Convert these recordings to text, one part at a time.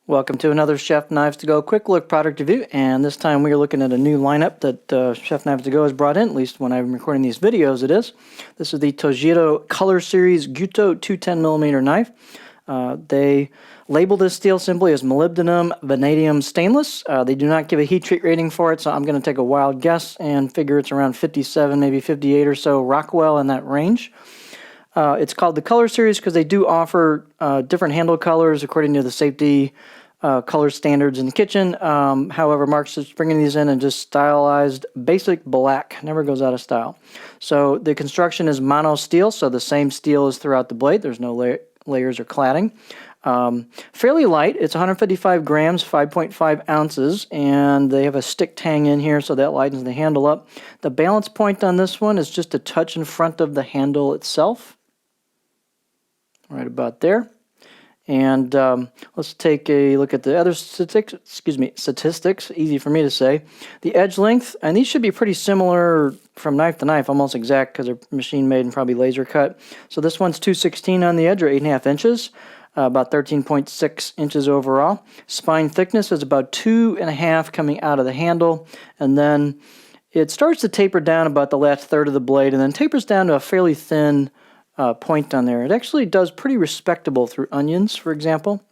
Welcome to another Chef Knives to Go quick look product review, and this time we are looking at a new lineup that Chef Knives to Go has brought in, at least when I'm recording these videos it is. This is the Tojiro Color Series Gyuto 210mm knife. They label this steel simply as molybdenum vanadium stainless. They do not give a heat treat rating for it, so I'm going to take a wild guess and figure it's around 57, maybe 58 or so Rockwell in that range. It's called the Color Series because they do offer different handle colors according to the safety color standards in the kitchen. However, Mark's just bringing these in just stylized basic black. Never goes out of style. So the construction is mono steel, so the same steel is throughout the blade. There's no layers or cladding. Fairly light. It's 155 grams, 5.5 ounces, and they have a stick tang in here, so that lightens the handle up. The balance point on this one is just a touch in front of the handle itself. Right about there. And let's take a look at the other statistics, easy for me to say. The edge length, and these should be pretty similar from knife to knife, almost exact because they're machine made and probably laser cut. So this one's 216 on the edge, or 8.5 inches, about 13.6 inches overall. Spine thickness is about 2.5 coming out of the handle, and then it starts to taper down about the last third of the blade, and then tapers down to a fairly thin point on there. It actually does pretty respectable through onions, for example.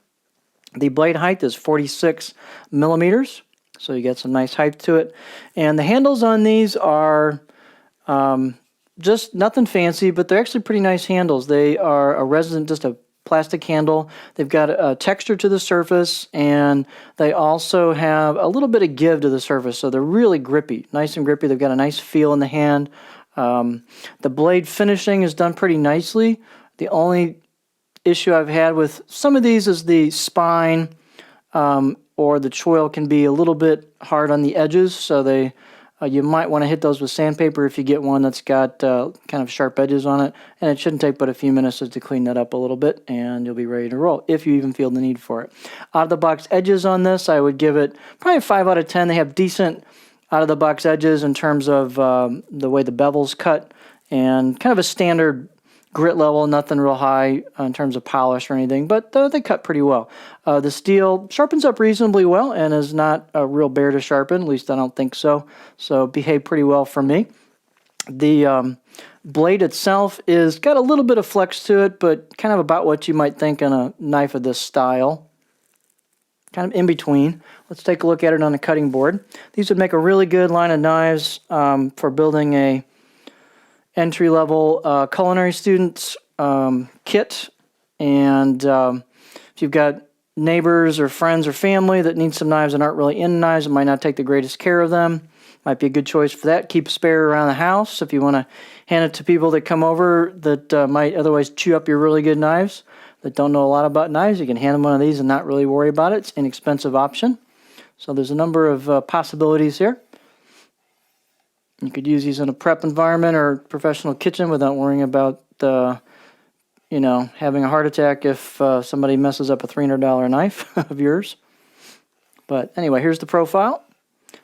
The blade height is 46 millimeters, so you get some nice height to it. And the handles on these are just nothing fancy, but they're actually pretty nice handles. They are a resin, just a plastic handle. They've got a texture to the surface, and they also have a little bit of give to the surface, so they're really grippy, nice and grippy. They've got a nice feel in the hand. The blade finishing is done pretty nicely. The only issue I've had with some of these is the spine or the choil can be a little bit hard on the edges, so you might want to hit those with sandpaper if you get one that's got kind of sharp edges on it, and it shouldn't take but a few minutes to clean that up a little bit, and you'll be ready to roll if you even feel the need for it. Out of the box edges on this, I would give it probably a 5 out of 10. They have decent out-of-the-box edges in terms of the way the bevel's cut, and kind of a standard grit level, nothing real high in terms of polish or anything, but they cut pretty well. The steel sharpens up reasonably well and is not a real bear to sharpen, at least I don't think so, so behaved pretty well for me. The blade itself is got a little bit of flex to it, but kind of about what you might think in a knife of this style. Kind of in between. Let's take a look at it on the cutting board. These would make a really good line of knives for building a entry-level culinary student's kit. And if you've got neighbors or friends or family that need some knives and aren't really into knives and might not take the greatest care of them, might be a good choice for that. Keep a spare around the house if you want to hand it to people that come over that might otherwise chew up your really good knives. That don't know a lot about knives, you can hand them one of these and not really worry about it. It's an inexpensive option. So there's a number of possibilities here. You could use these in a prep environment or professional kitchen without worrying about having a heart attack if somebody messes up a $300 knife of yours. But anyway, here's the profile.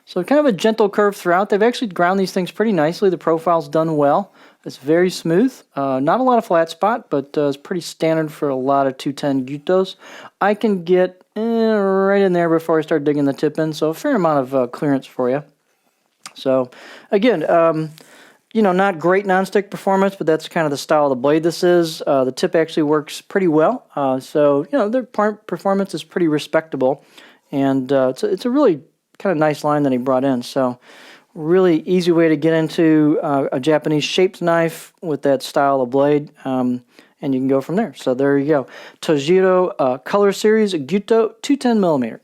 So kind of a gentle curve throughout. They've actually ground these things pretty nicely. The profile's done well. It's very smooth. Not a lot of flat spot, but it's pretty standard for a lot of 210 Gyutos. I can get right in there before I start digging the tip in, so a fair amount of clearance for you. So again, not great nonstick performance, but that's kind of the style of the blade this is. The tip actually works pretty well, so their performance is pretty respectable, and it's a really kind of nice line that he brought in. So really easy way to get into a Japanese shaped knife with that style of blade, and you can go from there. So there you go. Tojiro Color Series Gyuto 210mm.